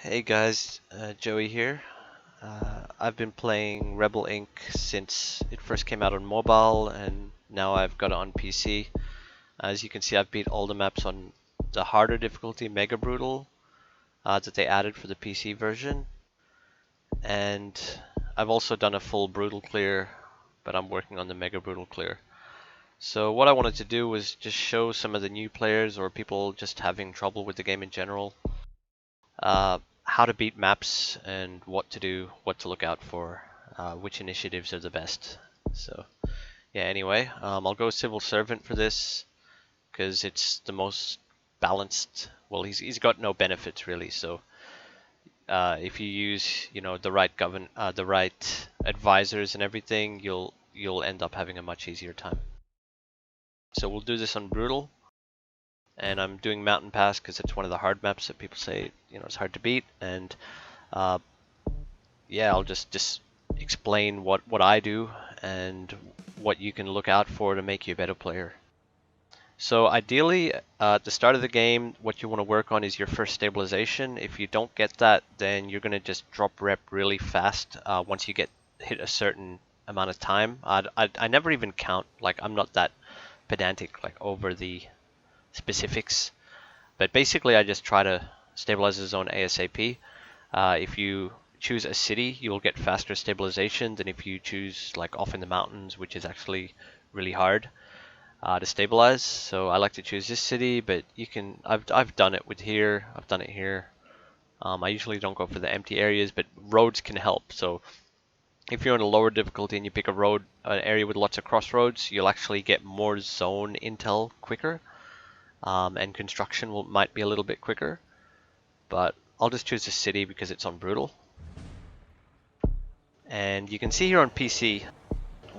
Hey guys, Joey here. I've been playing Rebel Inc. since it first came out on mobile, and now I've got it on PC. As you can see, I've beat all the maps on the harder difficulty, Mega Brutal, that they added for the PC version. And I've also done a full Brutal clear, but I'm working on the Mega Brutal clear. So what I wanted to do was just show some of the new players or people just having trouble with the game in general, how to beat maps and what to do, what to look out for, which initiatives are the best. So yeah, anyway, I'll go Civil Servant for this because it's the most balanced. Well, he's got no benefits really, so if you use the right the right advisors and everything, you'll end up having a much easier time. So we'll do this on Brutal, and I'm doing Mountain Pass because it's one of the hard maps that people say it's hard to beat, and uh, yeah, I'll just explain what I do and what you can look out for to make you a better player. So ideally, at the start of the game, what you want to work on is your first stabilization. If you don't get that, then you're going to just drop rep really fast once you get hit a certain amount of time. I never even count, like I'm not that pedantic like over the specifics, but basically I just try to stabilize the zone ASAP. If you choose a city, you will get faster stabilization than if you choose like off in the mountains, which is actually really hard to stabilize. So I like to choose this city, but you can. I've done it with here. I've done it here. I usually don't go for the empty areas, but roads can help. So if you're on a lower difficulty and you pick a road, an area with lots of crossroads, you'll actually get more zone intel quicker, and construction might be a little bit quicker. But I'll just choose the city because it's on brutal. And you can see here on PC,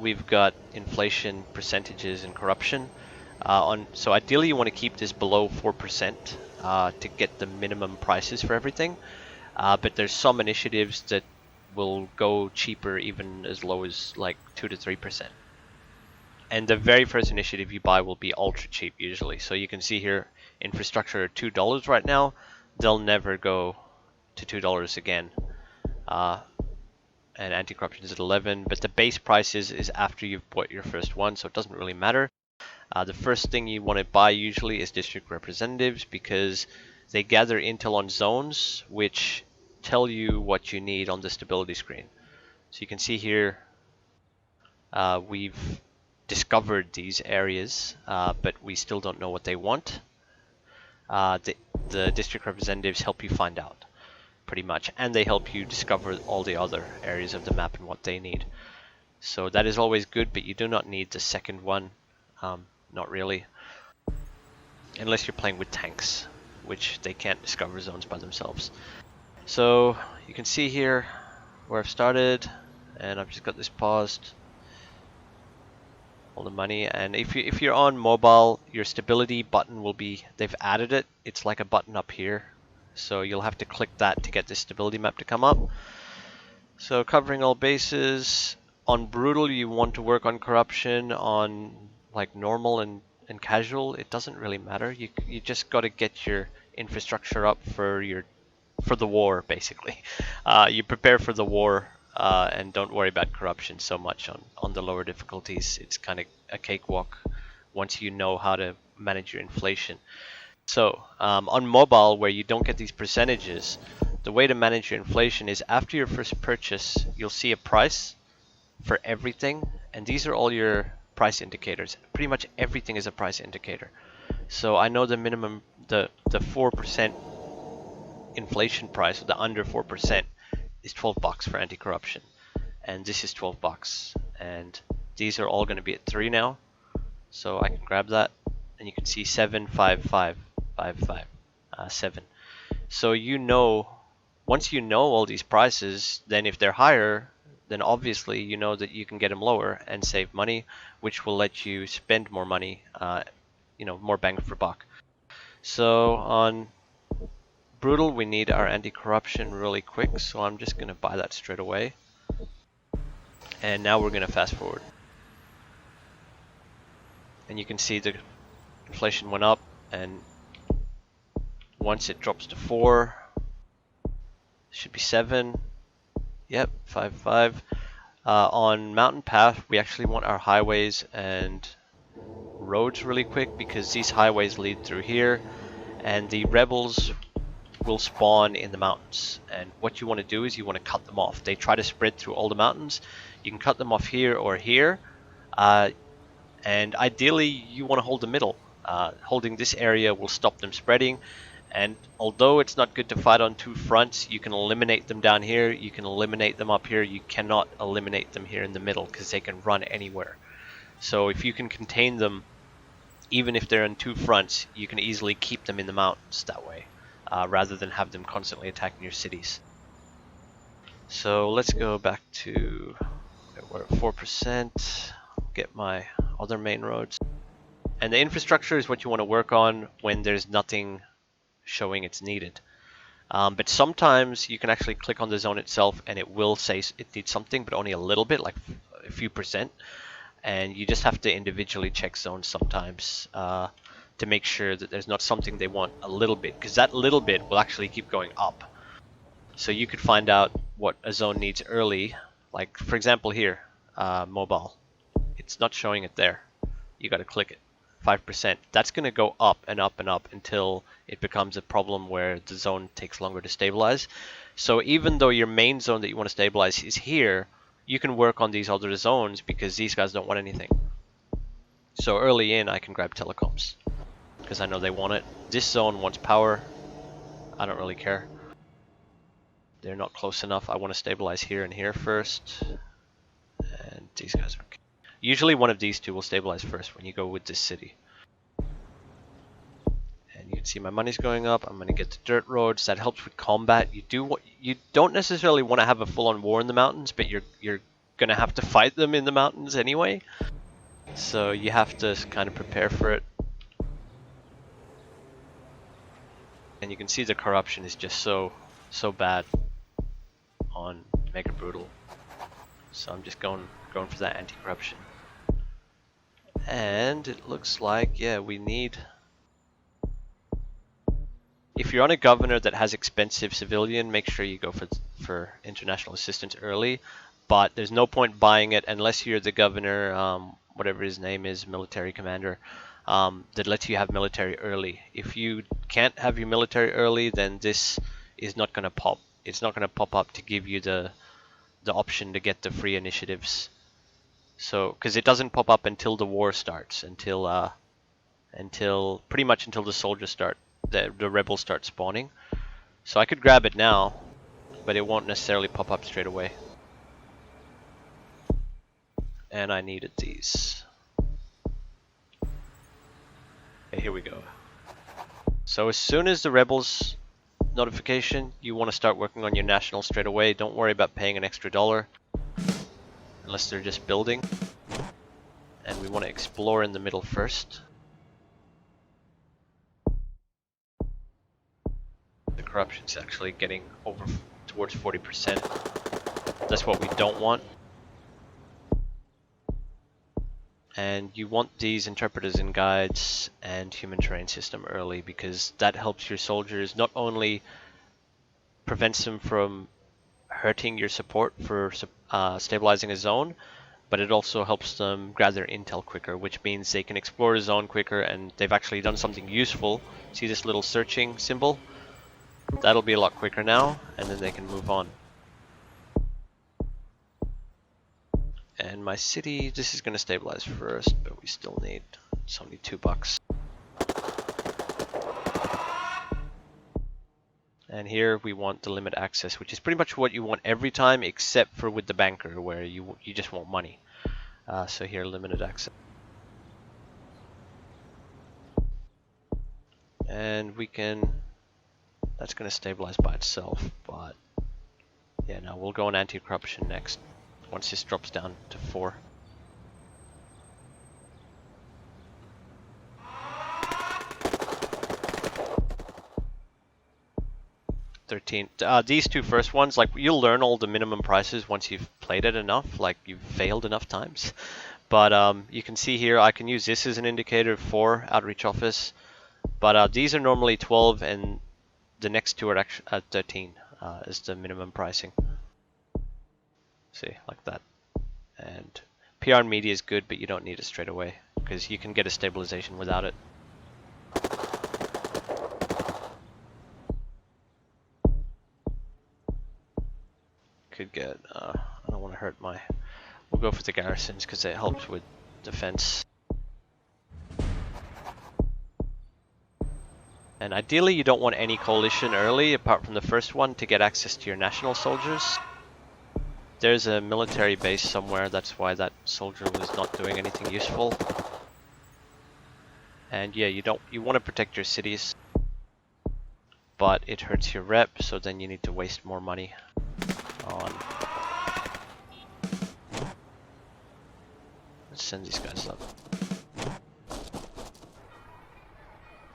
we've got inflation percentages and corruption. So ideally you want to keep this below 4% to get the minimum prices for everything. But there's some initiatives that will go cheaper even as low as like 2 to 3%. And the very first initiative you buy will be ultra cheap usually. So you can see here, infrastructure at $2 right now. They'll never go to $2 again. Uh, and anti-corruption is at 11, but the base price is after you've bought your first one, so it doesn't really matter. The first thing you want to buy usually is district representatives because they gather intel on zones which tell you what you need on the stability screen. So you can see here we've discovered these areas, but we still don't know what they want. The district representatives help you find out pretty much, and they help you discover all the other areas of the map and what they need. So that is always good, but you do not need the second one, not really, unless you're playing with tanks, which they can't discover zones by themselves. So you can see here where I've started, and I've just got this paused, all the money. And if you're on mobile, your stability button will be, they've added it, it's like a button up here, so you'll have to click that to get this stability map to come up. So covering all bases. On brutal, you want to work on corruption. On like normal and casual, it doesn't really matter. You just got to get your infrastructure up for the war, basically. You prepare for the war and don't worry about corruption so much on the lower difficulties. It's kind of a cakewalk once you know how to manage your inflation. So on mobile, where you don't get these percentages, the way to manage your inflation is after your first purchase, you'll see a price for everything, and these are all your price indicators. Pretty much everything is a price indicator. So I know the minimum, the 4% inflation price, the under 4% is $12 for anti-corruption, and this is $12, and these are all going to be at 3 now. So I can grab that, and you can see 7, 5, 5, 5, 5, 7. So once you know all these prices, then if they're higher, then obviously you know that you can get them lower and save money, which will let you spend more money, more bang for buck. So on brutal, we need our anti-corruption really quick, so I'm just going to buy that straight away. And now we're going to fast forward. And you can see the inflation went up, and once it drops to 4, Should be 7. Yep, 5, 5. On Mountain Path, we actually want our highways and roads really quick because these highways lead through here, and the rebels will spawn in the mountains. And what you want to do is you want to cut them off. They try to spread through all the mountains. You can cut them off here or here, and ideally you want to hold the middle. Holding this area will stop them spreading. And although it's not good to fight on two fronts, you can eliminate them down here, you can eliminate them up here, you cannot eliminate them here in the middle because they can run anywhere. So if you can contain them, even if they're on two fronts, you can easily keep them in the mountains that way, rather than have them constantly attacking your cities. So let's go back to, we're at 4%, get my other main roads. And the infrastructure is what you want to work on when there's nothing showing it's needed. But sometimes you can actually click on the zone itself and it will say it needs something, but only a little bit, like a few percent. And you just have to individually check zones sometimes to make sure that there's not something they want a little bit, because that little bit will actually keep going up. So you could find out what a zone needs early, like for example here, mobile. It's not showing it there. You got to click it. 5%. That's going to go up and up and up until it becomes a problem where the zone takes longer to stabilize. So even though your main zone that you want to stabilize is here, you can work on these other zones because these guys don't want anything. So early in, I can grab telecoms because I know they want it. This zone wants power. I don't really care. They're not close enough. I want to stabilize here and here first. And these guys are okay. Usually one of these two will stabilize first when you go with this city. And you can see my money's going up. I'm going to get the dirt roads. That helps with combat. You don't necessarily want to have a full-on war in the mountains, but you're going to have to fight them in the mountains anyway. So you have to kind of prepare for it. And you can see the corruption is just so bad on Mega Brutal. So I'm just going for that anti-corruption. And it looks like, yeah, we need... If you're on a governor that has expensive civilian, make sure you go for international assistance early. But there's no point buying it unless you're the governor, whatever his name is, military commander, that lets you have military early. If you can't have your military early, then this is not going to pop. It's not going to pop up to give you the option to get the free initiatives. So, because it doesn't pop up until the war starts, until pretty much until the soldiers start, the rebels start spawning. So I could grab it now, but it won't necessarily pop up straight away. And I needed these. Okay, here we go. So as soon as the rebels notification, you want to start working on your national straight away. Don't worry about paying an extra $1 unless they're just building. And we want to explore in the middle first. The corruption's actually getting over towards 40%. That's what we don't want. And you want these interpreters and guides and human terrain system early because that helps your soldiers, not only prevents them from hurting your support for stabilizing a zone, but it also helps them gather intel quicker, which means they can explore a zone quicker, and they've actually done something useful. See this little searching symbol? That'll be a lot quicker now, and then they can move on. And my city, this is going to stabilize first, but we still need, it's only $2. And here we want the limit access, which is pretty much what you want every time, except for with the banker, where you just want money. So here, limited access. And we can, that's going to stabilize by itself, but yeah, no, we'll go on anti-corruption next, once this drops down to 4. These two first ones, like you'll learn all the minimum prices once you've played it enough, like you've failed enough times. But you can see here, I can use this as an indicator for outreach office. But these are normally 12, and the next two are actually at 13. is the minimum pricing. See, like that. And PR and media is good, but you don't need it straight away because you can get a stabilization without it. Could get, I don't want to hurt my, we'll go for the garrisons because it helps with defense. And ideally you don't want any coalition early apart from the first one to get access to your national soldiers. There's a military base somewhere, that's why that soldier was not doing anything useful. And yeah, you want to protect your cities, but it hurts your rep, so then you need to waste more money on. Let's send these guys up.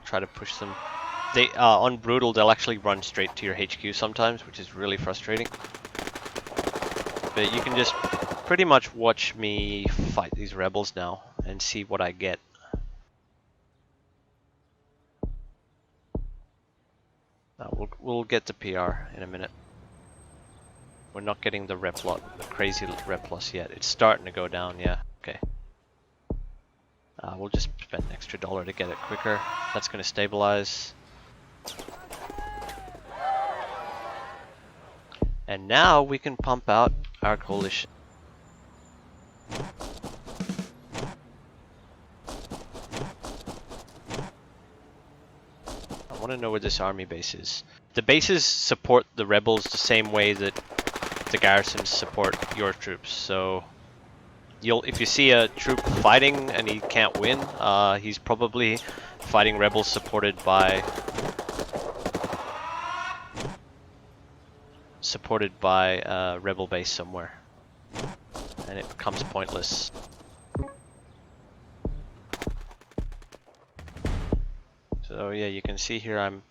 Try to push them. They on brutal, they'll actually run straight to your HQ sometimes, which is really frustrating. But you can just pretty much watch me fight these rebels now and see what I get. We'll get the PR in a minute. We're not getting the rep lot, the crazy rep loss yet. It's starting to go down, yeah. Okay. We'll just spend an extra $1 to get it quicker. That's going to stabilize. And now we can pump out our coalition. I want to know where this army base is. The bases support the rebels the same way that the garrisons support your troops. So if you see a troop fighting and he can't win, he's probably fighting rebels supported by rebel base somewhere, and it becomes pointless. So yeah, you can see here I'm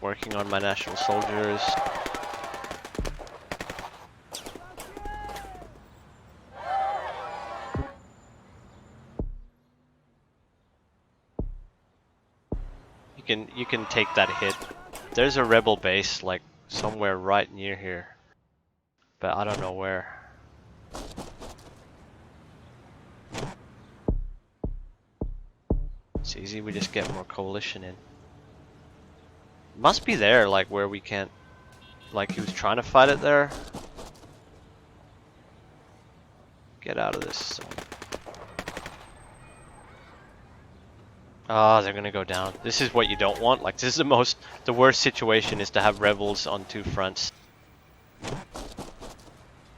working on my national soldiers. You can take that hit. There's a rebel base like somewhere right near here, but I don't know where. It's easy, we just get more coalition in. Must be there, like where we can't, like he was trying to fight it there. Get out of this zone. Ah, they're gonna go down. This is what you don't want. Like this is the worst situation is to have rebels on two fronts.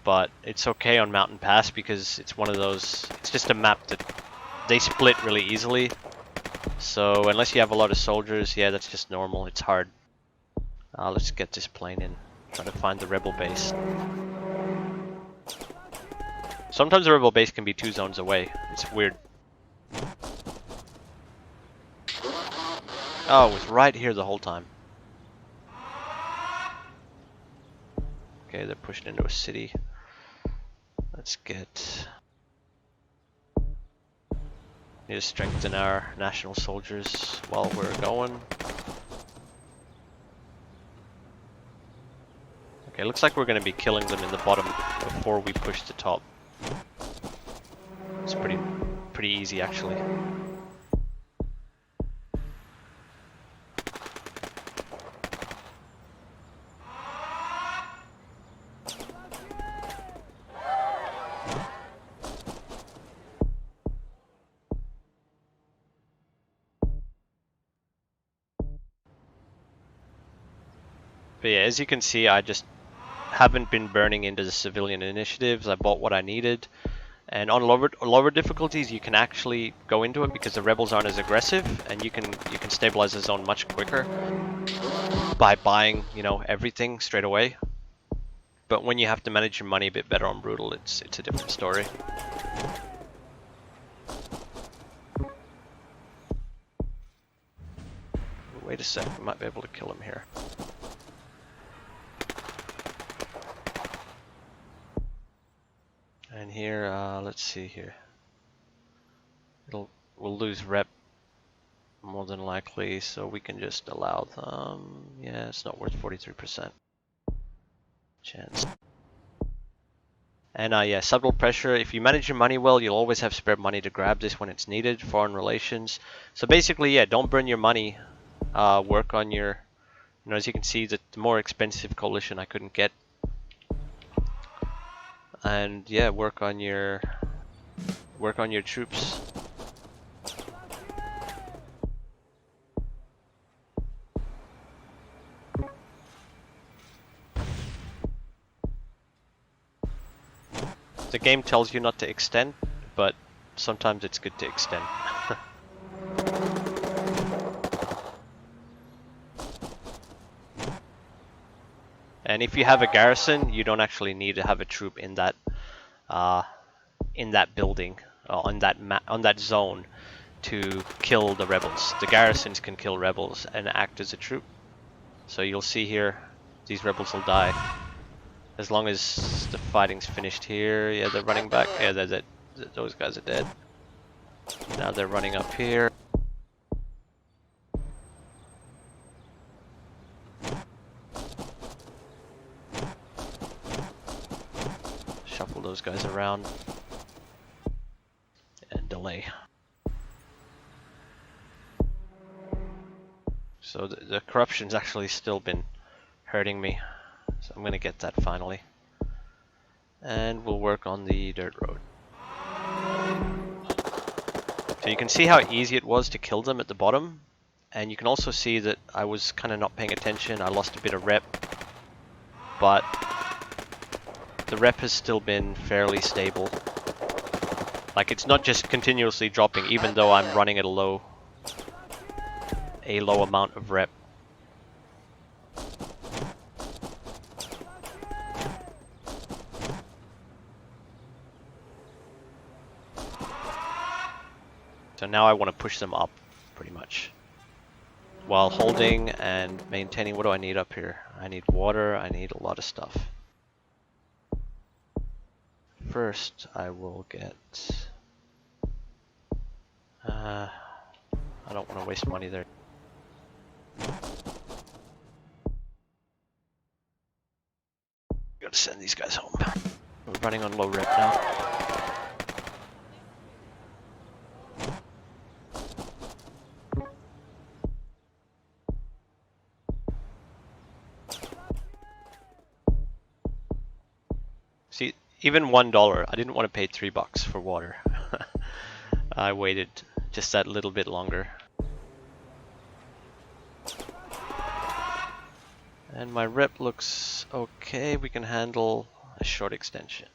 But it's okay on Mountain Pass because it's one of those, it's just a map that they split really easily. So unless you have a lot of soldiers, yeah, that's just normal. It's hard. Let's get this plane in. Try to find the rebel base. Sometimes the rebel base can be 2 zones away. It's weird. Oh, it was right here the whole time. Okay, they're pushing into a city. Let's get... Need to strengthen our national soldiers while we're going. Okay, looks like we're going to be killing them in the bottom before we push the top. It's pretty easy actually. But yeah, as you can see, I just haven't been burning into the civilian initiatives. I bought what I needed. And on lower difficulties, you can actually go into it because the rebels aren't as aggressive, and you can stabilize the zone much quicker by buying, you know, everything straight away. But when you have to manage your money a bit better on brutal, it's a different story. Wait a sec, we might be able to kill him here. And here, let's see here. We'll lose rep more than likely, so we can just allow them. Yeah, it's not worth 43% chance. And yeah, subtle pressure. If you manage your money well, you'll always have spare money to grab this when it's needed. Foreign relations. So basically, yeah, don't burn your money. Work on your, as you can see, the more expensive coalition I couldn't get. And yeah, work on your troops. The game tells you not to extend, but sometimes it's good to extend. And if you have a garrison, you don't actually need to have a troop in that building, on that zone, to kill the rebels. The garrisons can kill rebels and act as a troop. So you'll see here, these rebels will die. As long as the fighting's finished here. Yeah, they're running back. Yeah, those guys are dead. Now they're running up here. Shuffle those guys around. And delay. So the corruption's actually still been hurting me. So I'm gonna get that finally. And we'll work on the dirt road. So you can see how easy it was to kill them at the bottom. And you can also see that I was kind of not paying attention. I lost a bit of rep. But the rep has still been fairly stable. Like, it's not just continuously dropping, even though I'm running at a low amount of rep. So now I want to push them up, pretty much. While holding and maintaining, what do I need up here? I need water, I need a lot of stuff. First, I will get... I don't want to waste money there. Gotta send these guys home. We're running on low rep now. See, even $1, I didn't want to pay $3 for water. I waited just that little bit longer. And my rep looks okay. We can handle a short extension.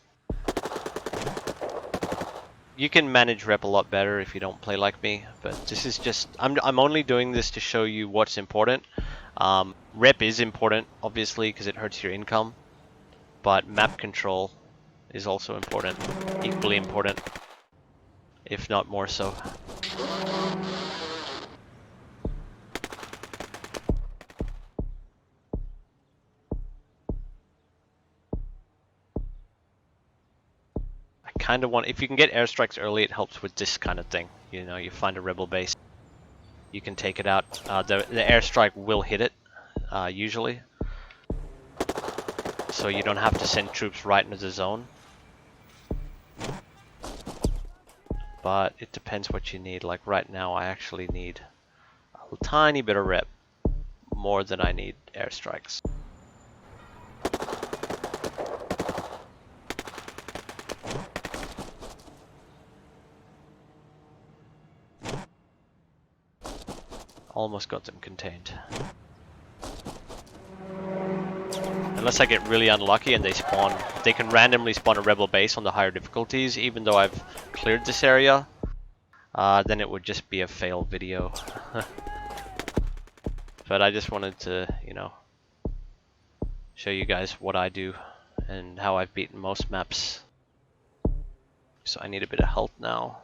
You can manage rep a lot better if you don't play like me, but this is just, I'm only doing this to show you what's important. Rep is important, obviously, because it hurts your income, but map control is also important, equally important, if not more so. Kind of want, if you can get airstrikes early, it helps with this kind of thing. You know, you find a rebel base, you can take it out. The airstrike will hit it, usually. So you don't have to send troops right into the zone. But it depends what you need. Like right now, I actually need a tiny bit of rep, more than I need airstrikes. Almost got them contained. Unless I get really unlucky and they spawn, they can randomly spawn a rebel base on the higher difficulties, even though I've cleared this area, then it would just be a fail video. But I just wanted to, show you guys what I do and how I've beaten most maps. So I need a bit of health now.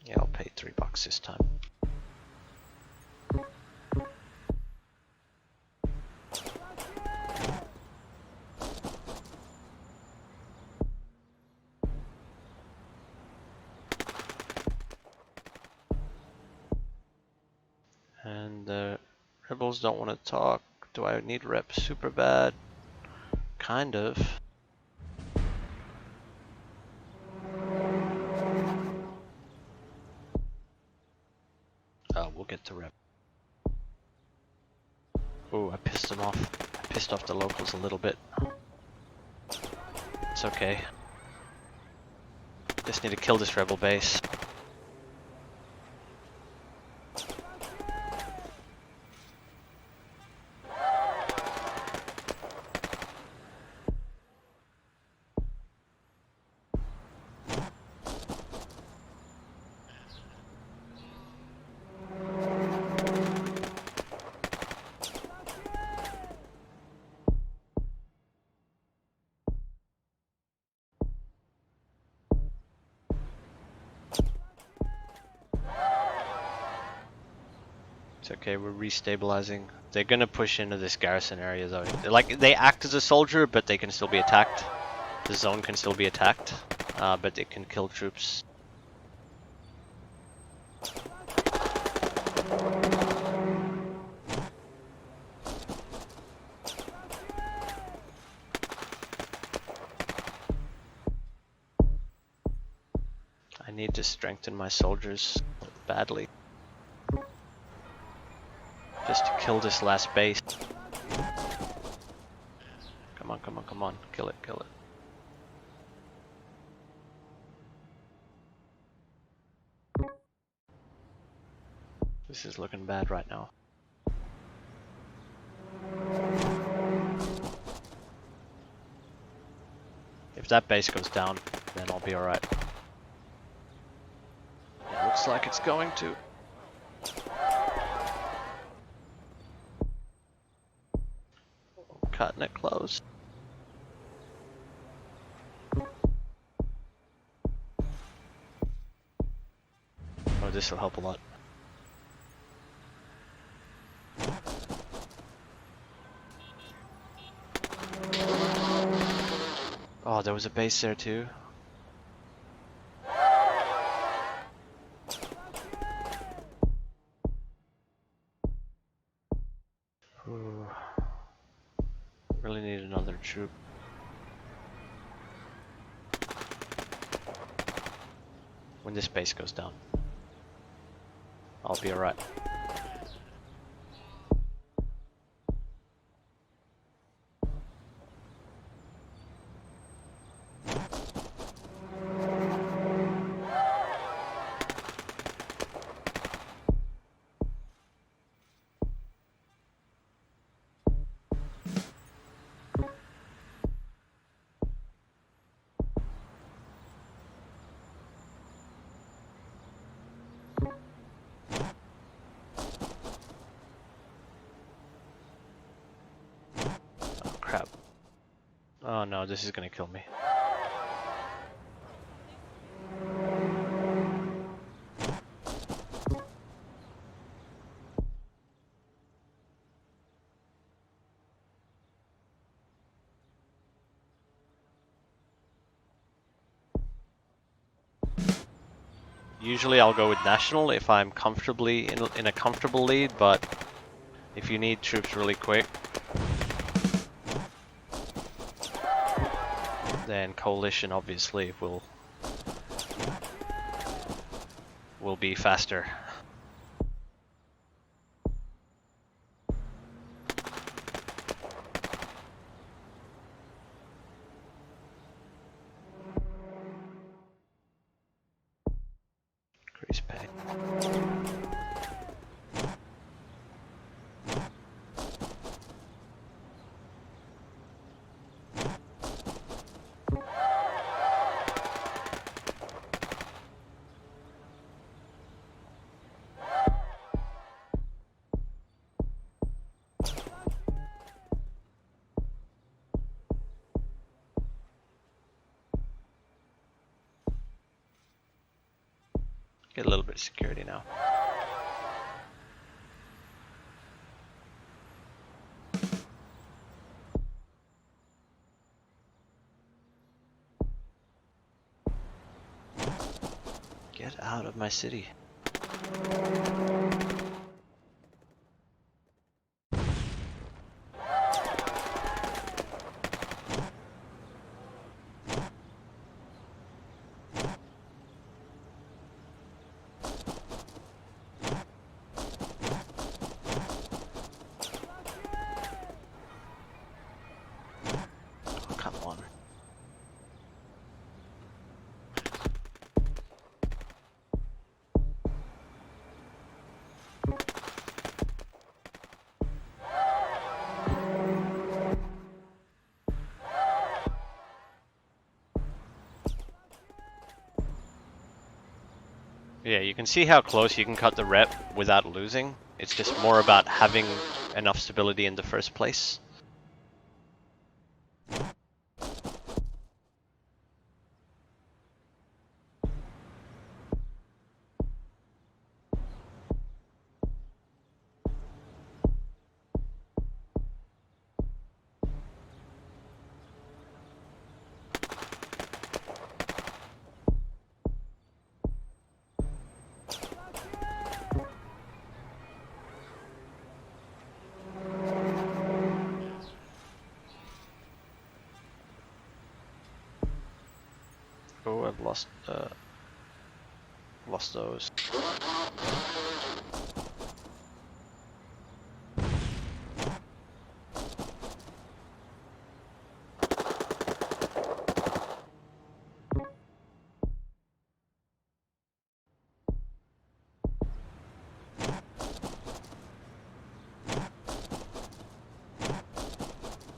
Yeah, I'll pay $3 this time. And the rebels don't want to talk. Do I need rep super bad? Kind of. Oh, we'll get to rep. Oh, I pissed them off. I pissed off the locals a little bit. It's okay. Just need to kill this rebel base. It's okay, we're restabilizing. They're gonna push into this garrison area though. Like, they act as a soldier, but they can still be attacked. The zone can still be attacked, but they can kill troops. I need to strengthen my soldiers badly. Just to kill this last base. Come on, come on, come on. Kill it, kill it. This is looking bad right now. If that base goes down, then I'll be alright. It looks like it's going to. Cutting it close. Oh, this will help a lot. Oh, there was a base there too. Ooh. Really need another troop. When this base goes down, I'll be alright. Crap. Oh no, this is gonna kill me. Usually I'll go with national if I'm comfortably in a comfortable lead, but if you need troops really quick, then coalition obviously will be faster. Increase pay. Get a little bit of security now. Get out of my city. Yeah, you can see how close you can cut the rep without losing. It's just more about having enough stability in the first place. Oh, I've lost those.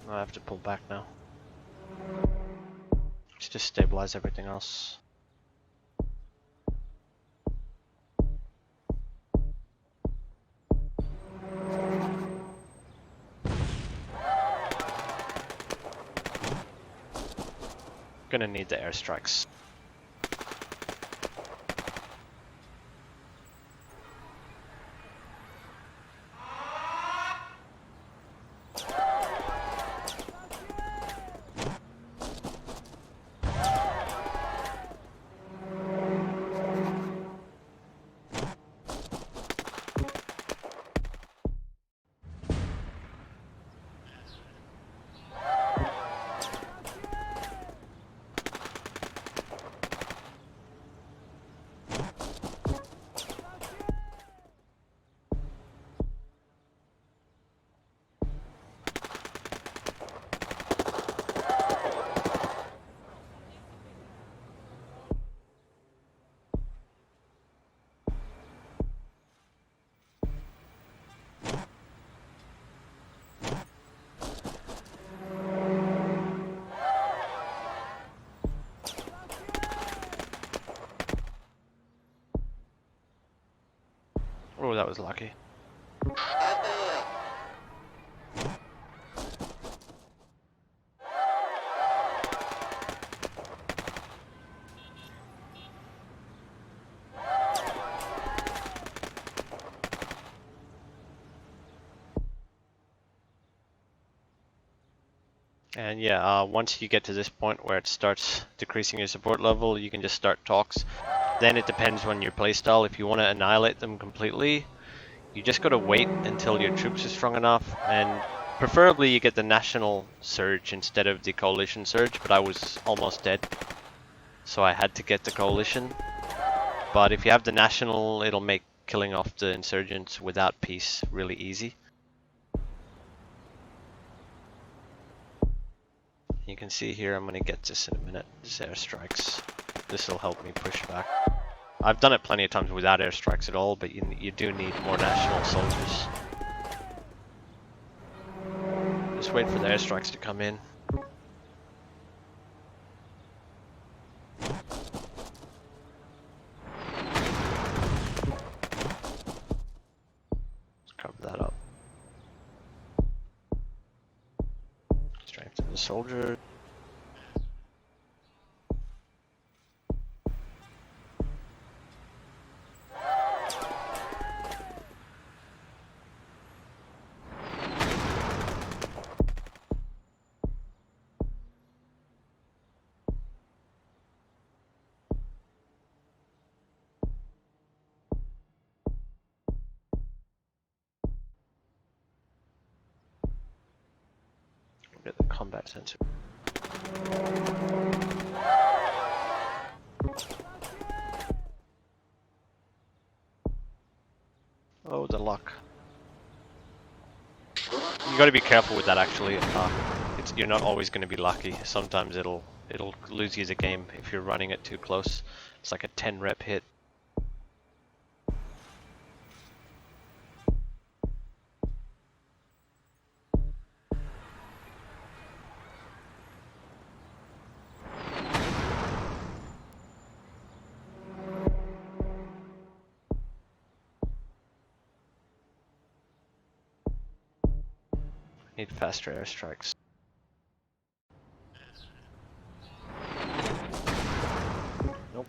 I have to pull back now. Let's just stabilize everything else. Gonna need the airstrikes. Oh, that was lucky. And yeah, once you get to this point where it starts decreasing your support level, you can just start talks. Then it depends on your playstyle. If you want to annihilate them completely, you just gotta wait until your troops are strong enough, and preferably you get the national surge instead of the coalition surge, but I was almost dead, so I had to get the coalition. But if you have the national, it'll make killing off the insurgents without peace really easy. You can see here, I'm gonna get this in a minute, this airstrikes. This will help me push back. I've done it plenty of times without airstrikes at all, but you do need more national soldiers. Just wait for the airstrikes to come in. Let's cover that up. Strengthen the soldier. Get the combat sensor. Oh, the luck. You gotta be careful with that actually. You're not always gonna be lucky. Sometimes it'll lose you the game if you're running it too close. It's like a 10 rep hit. Need faster airstrikes. Nope.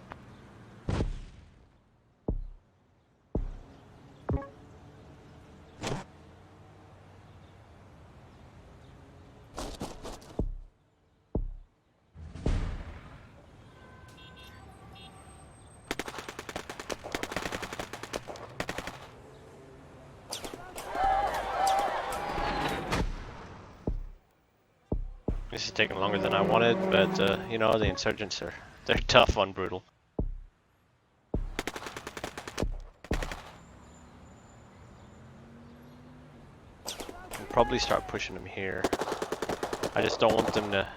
This is taking longer than I wanted, but you know, the insurgents they're tough on Brutal. I'll probably start pushing them here. I just don't want them to...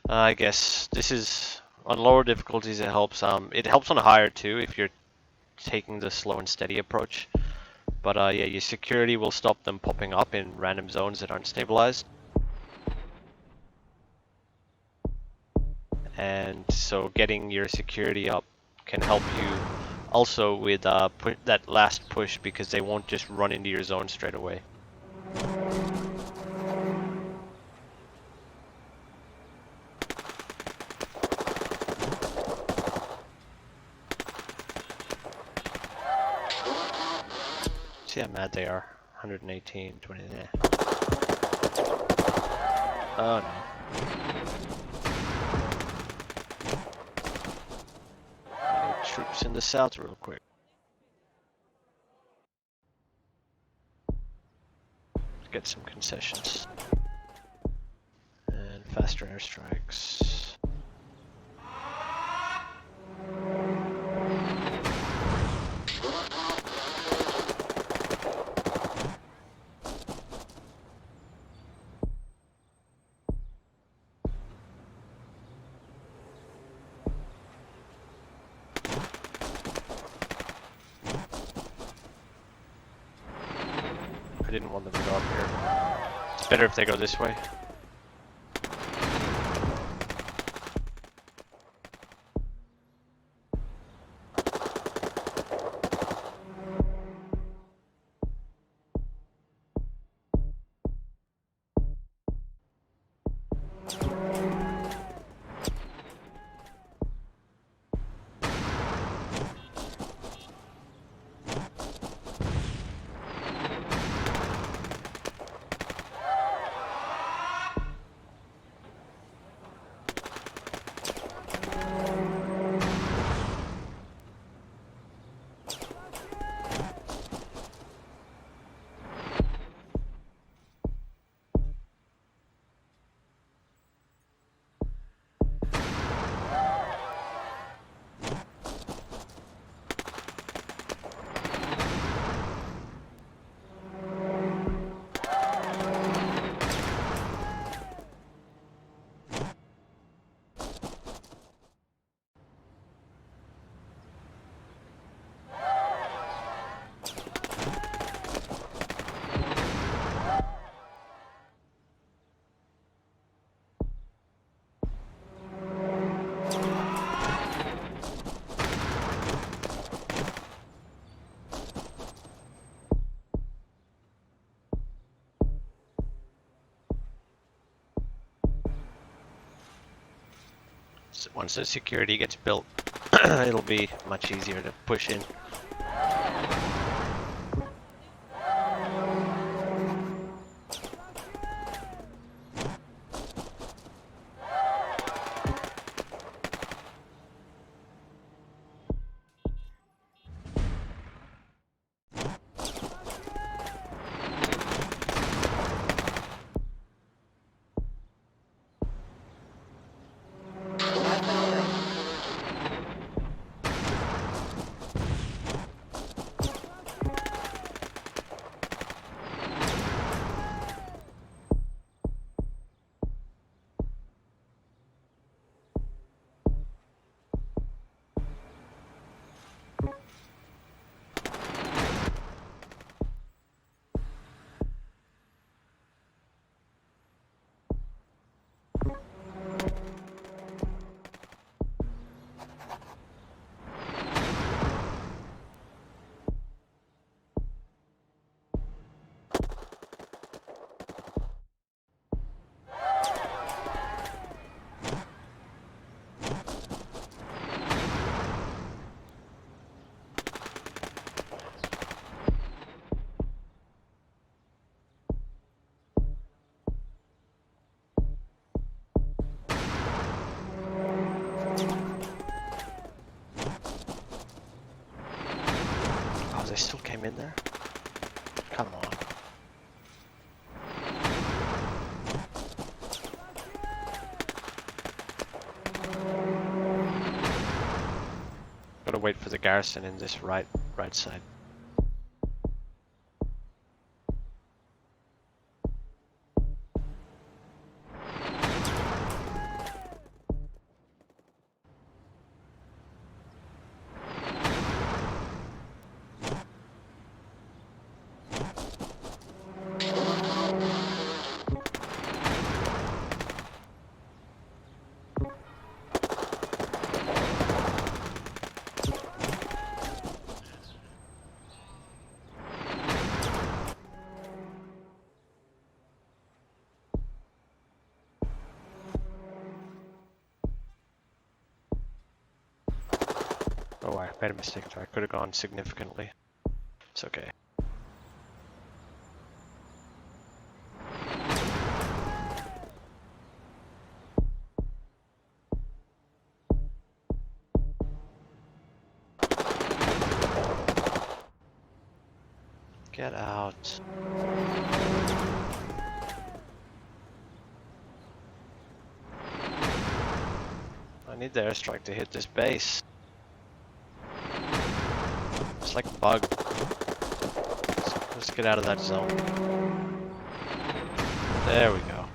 I guess this is... On lower difficulties it helps on a higher too if you're taking the slow and steady approach. But yeah, your security will stop them popping up in random zones that aren't stabilized. And so getting your security up can help you also with that last push, because they won't just run into your zone straight away. See how mad they are. 118, 20 there. Oh no. I need troops in the south real quick. Get some concessions. And faster airstrikes. I didn't want them to go up here. It's better if they go this way. So once the security gets built, it'll be much easier to push in. they still came in there? Come on. Gotta wait for the garrison in this right side. Oh, I made a mistake there. I could have gone significantly. It's okay. Get out. I need the airstrike to hit this base. It's like a bug. Let's get out of that zone. There we go.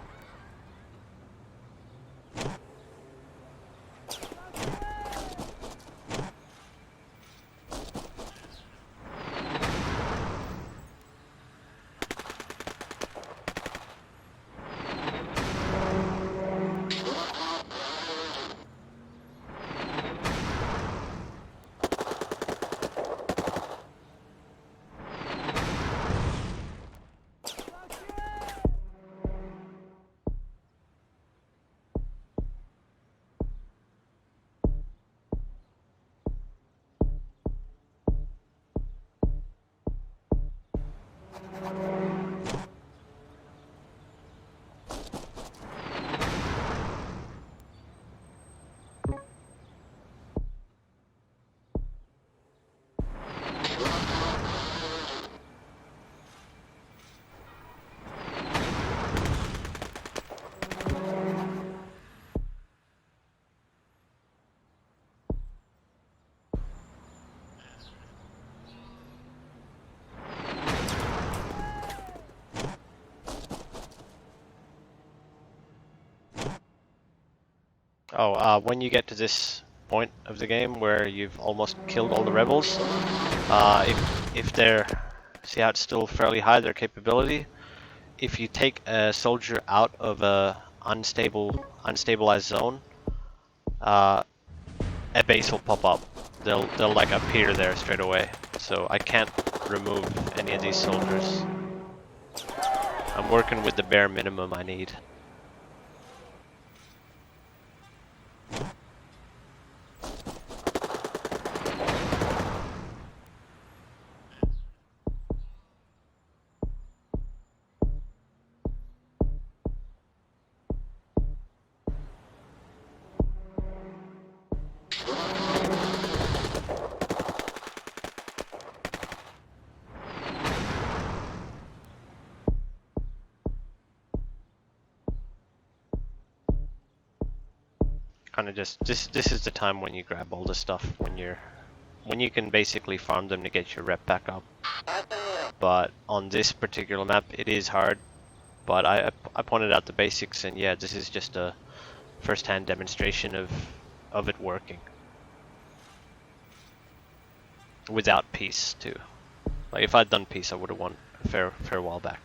Oh, when you get to this point of the game where you've almost killed all the rebels, if they're, see how it's still fairly high, their capability, if you take a soldier out of a unstabilized zone, a base will pop up. They'll like appear there straight away. So I can't remove any of these soldiers. I'm working with the bare minimum I need. Kind of just this is the time when you grab all the stuff when you can basically farm them to get your rep back up. But on this particular map it is hard, but I pointed out the basics, and yeah, this is just a first-hand demonstration of it working without peace too. Like if I'd done peace I would have won a fair while back.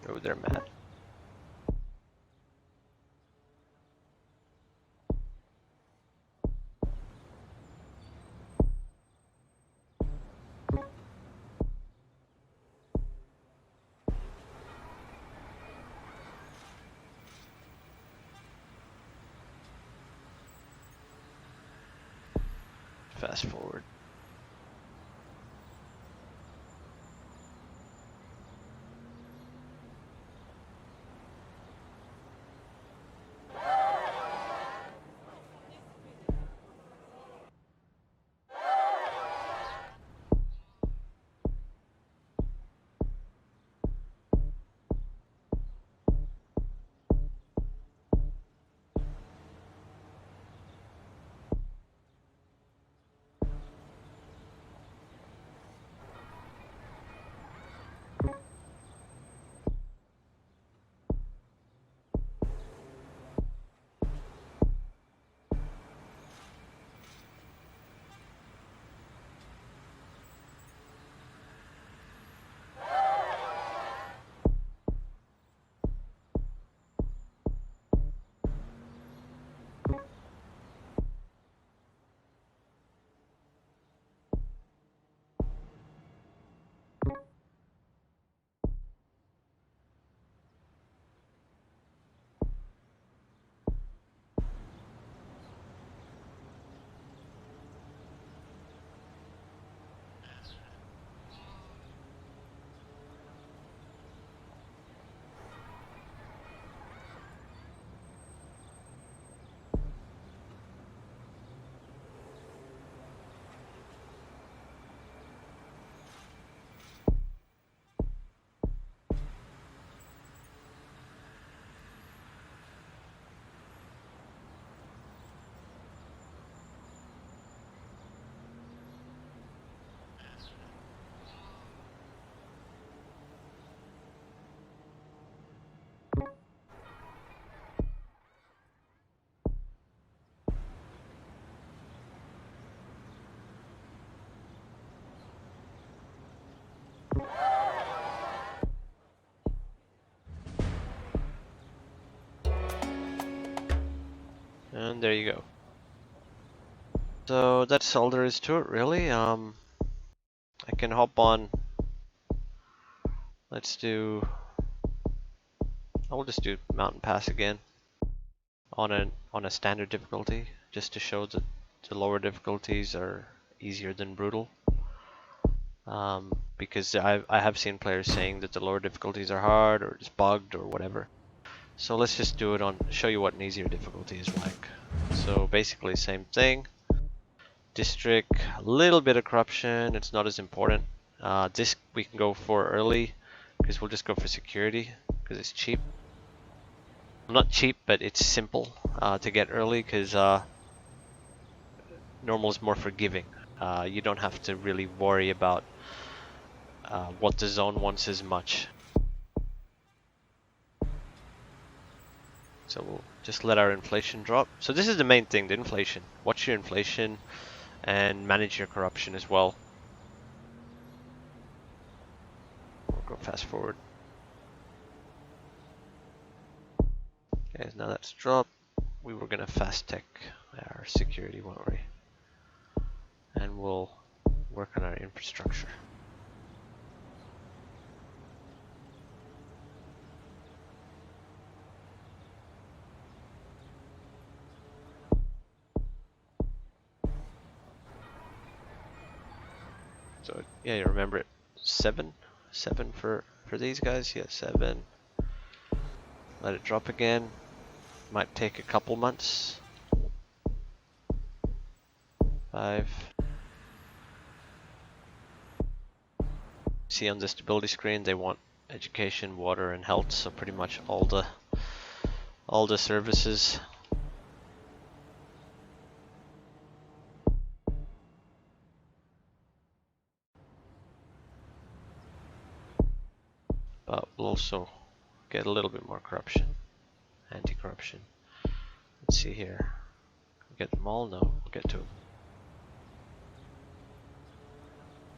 Oh, they're mad. fast forward. And there you go. So that's all there is to it, really. I can hop on. Let's do. I'll just do Mountain Pass again on a standard difficulty, just to show that the lower difficulties are easier than brutal. Because I have seen players saying that the lower difficulties are hard or just bugged or whatever. So let's just do it on, show you what an easier difficulty is like. So basically same thing. District, a little bit of corruption, it's not as important. This we can go for early, because we'll just go for security, because it's cheap. Not cheap, but it's simple to get early, because normal is more forgiving. You don't have to really worry about what the zone wants as much. So we'll just let our inflation drop. So this is the main thing, the inflation. Watch your inflation and manage your corruption as well. We'll go fast forward. Okay, now that's dropped. We were gonna fast tech our security, weren't we? And we'll work on our infrastructure. So yeah, you remember it. Seven for these guys. Yeah, 7. Let it drop again. Might take a couple months. 5. See on the stability screen, they want education, water, and health. So pretty much all the services. But we'll also get a little bit more corruption, anti-corruption. Let's see here. Get them all? No, we'll get to them.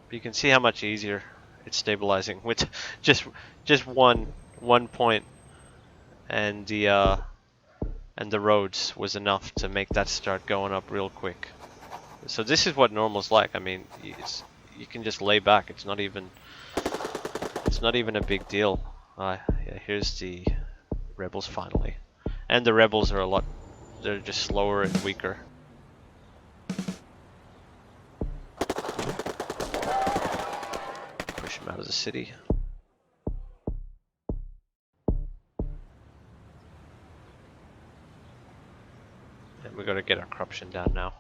But you can see how much easier it's stabilizing with just one point, and the roads was enough to make that start going up real quick. So this is what normal's like. I mean, you can just lay back. It's not even a big deal. Yeah, here's the rebels finally, and the rebels are they're just slower and weaker. them out of the city. And we gotta get our corruption down now.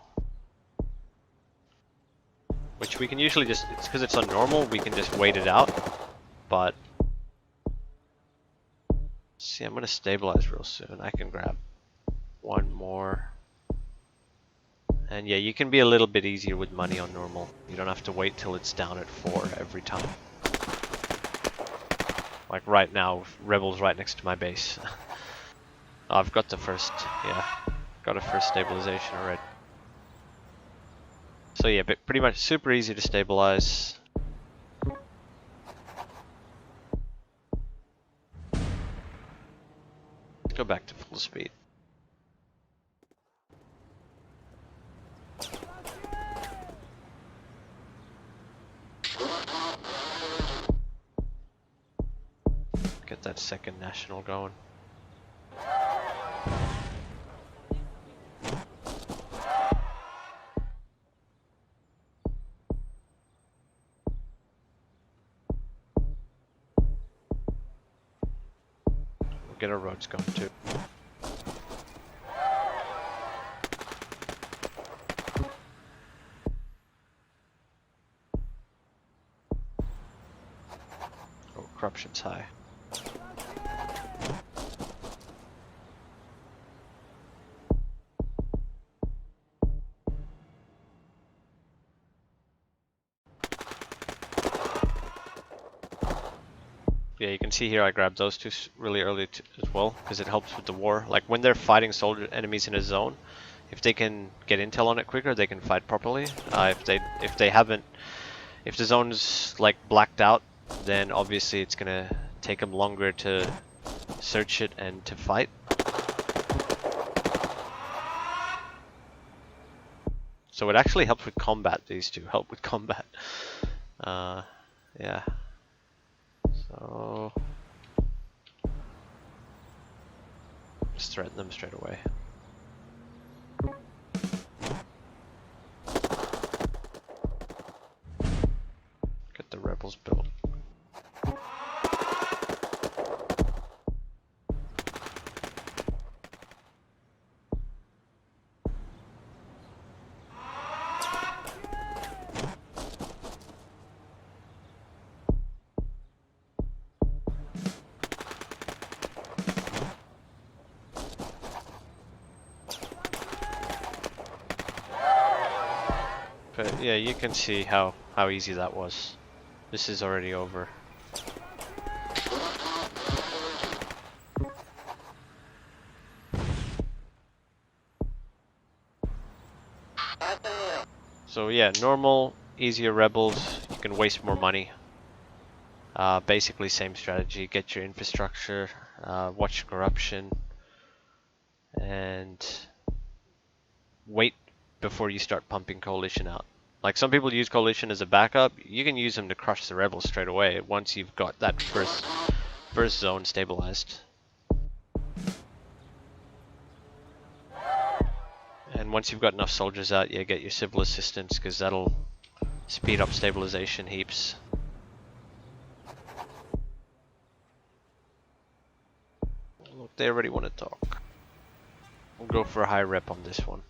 Which we can usually just, it's because it's on normal, we can just wait it out. But, see, I'm gonna stabilize real soon. I can grab one more. And yeah, you can be a little bit easier with money on normal. You don't have to wait till it's down at 4 every time. Like right now, Rebel's right next to my base. I've got the first, yeah, got a first stabilization already. So yeah, but pretty much super easy to stabilize. Go back to full speed. Get that second national going. We'll get our roads going too. Oh, corruption's high. Yeah, you can see here I grabbed those two really early as well, because it helps with the war. Like when they're fighting soldier enemies in a zone, if they can get intel on it quicker, they can fight properly. If they haven't, if the zone's like blacked out, then obviously it's gonna take them longer to search it and to fight. So it actually helps with combat. These two help with combat. Yeah. So just threaten them straight away. Get the rebels built. But yeah, you can see how easy that was. This is already over. So yeah, normal, easier rebels, you can waste more money. Basically same strategy, get your infrastructure, watch corruption, and wait before you start pumping coalition out. Like some people use coalition as a backup, you can use them to crush the rebels straight away once you've got that first zone stabilized. And once you've got enough soldiers out, yeah, get your civil assistance, because that'll speed up stabilization heaps. Look, they already want to talk. We'll go for a high rep on this one.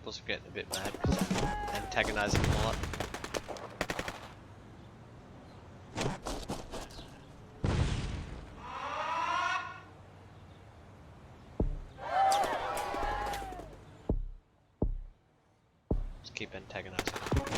rebels are getting a bit mad because I'm antagonizing them a lot. Just keep antagonizing them.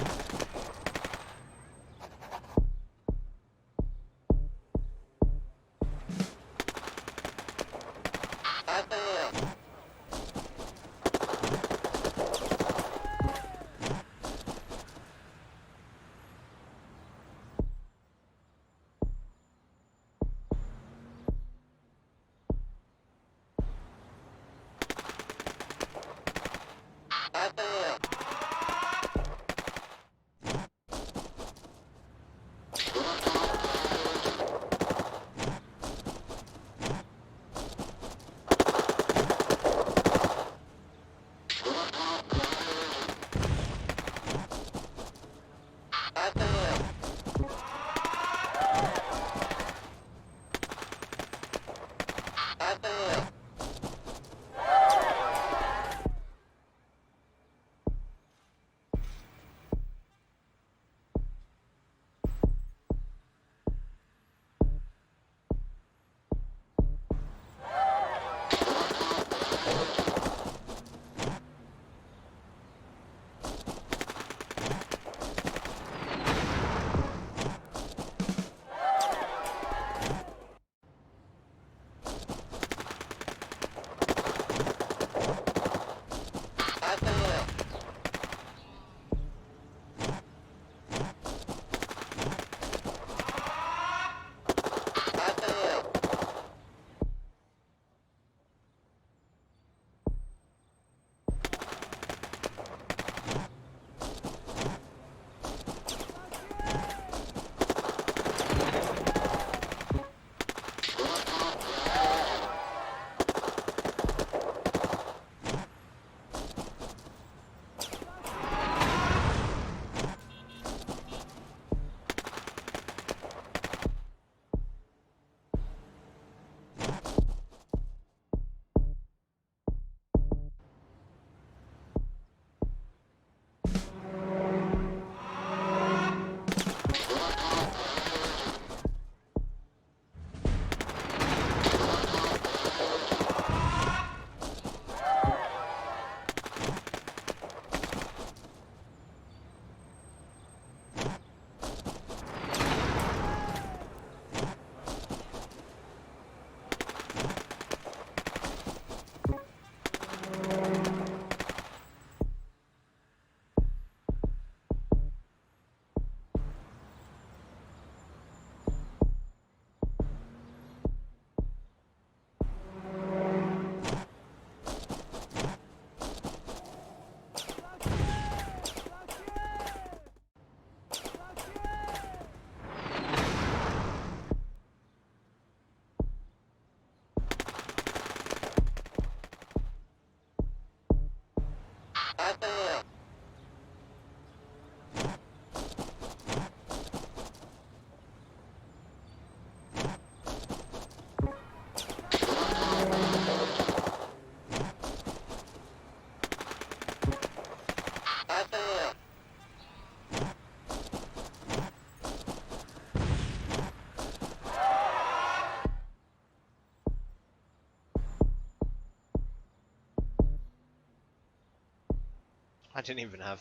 I didn't even have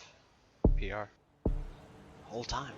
PR whole time.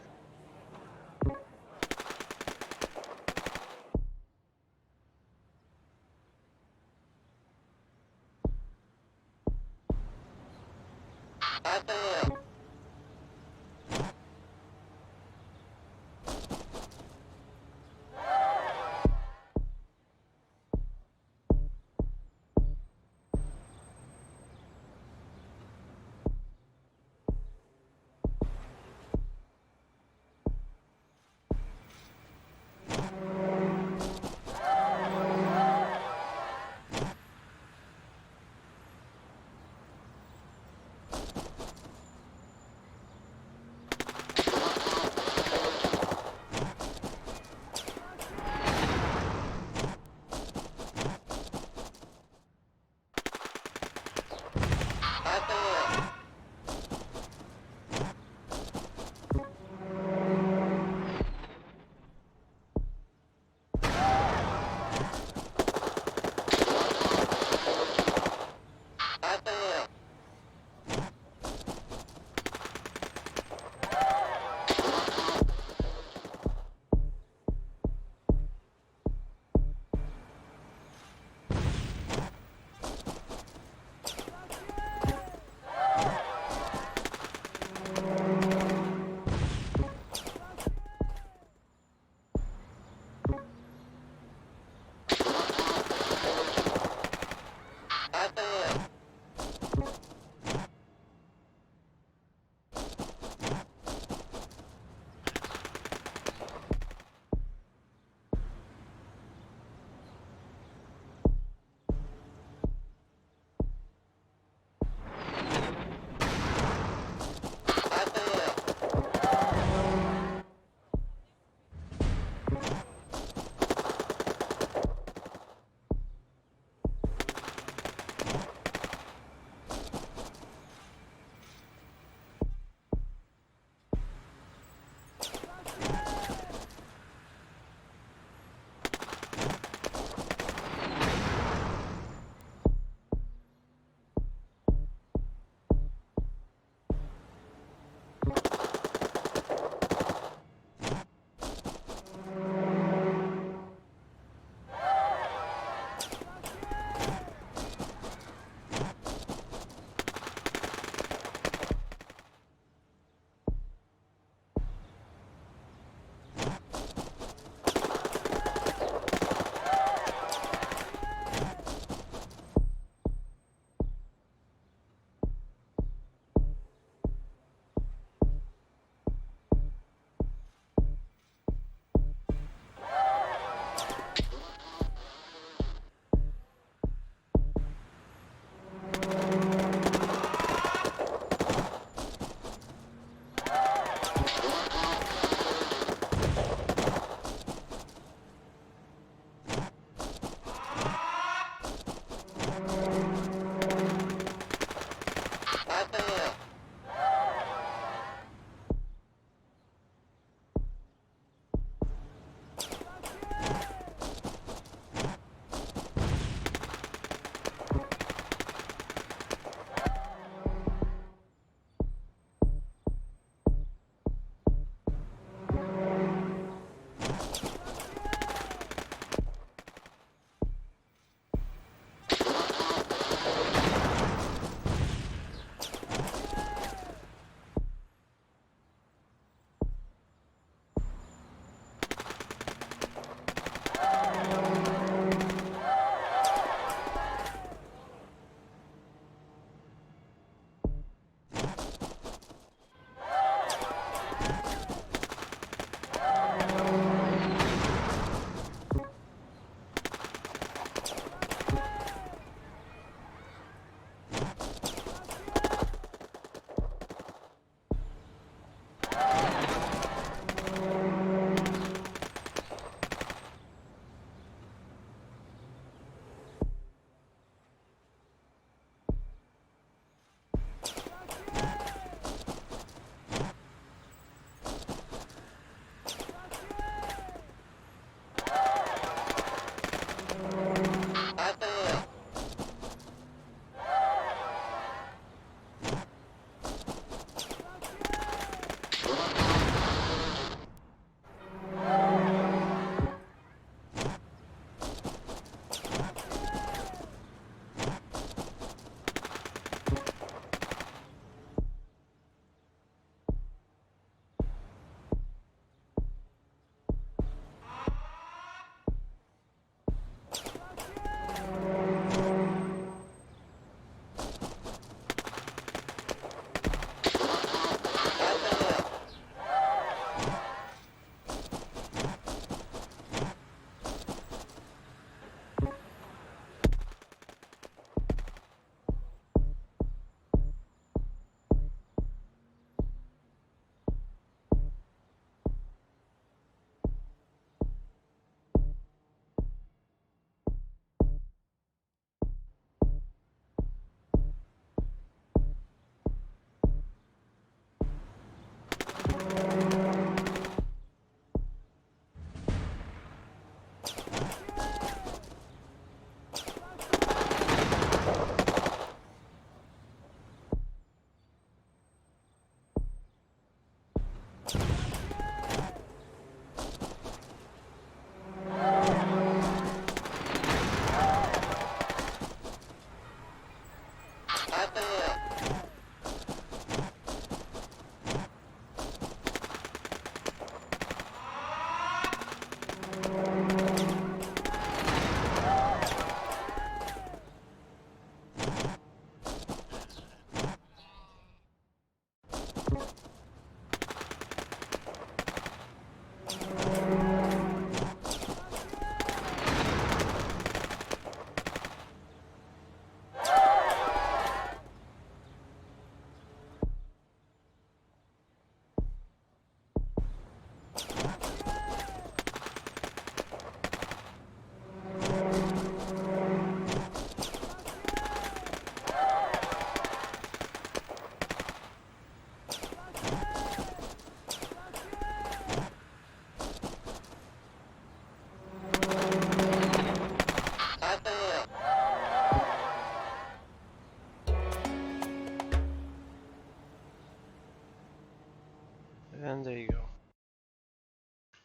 And there you go.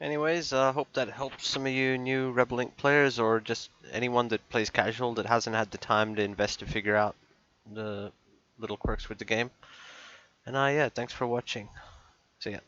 Anyways, hope that helps some of you new Rebel Inc. players, or just anyone that plays casual that hasn't had the time to invest to figure out the little quirks with the game. And yeah, thanks for watching. See ya.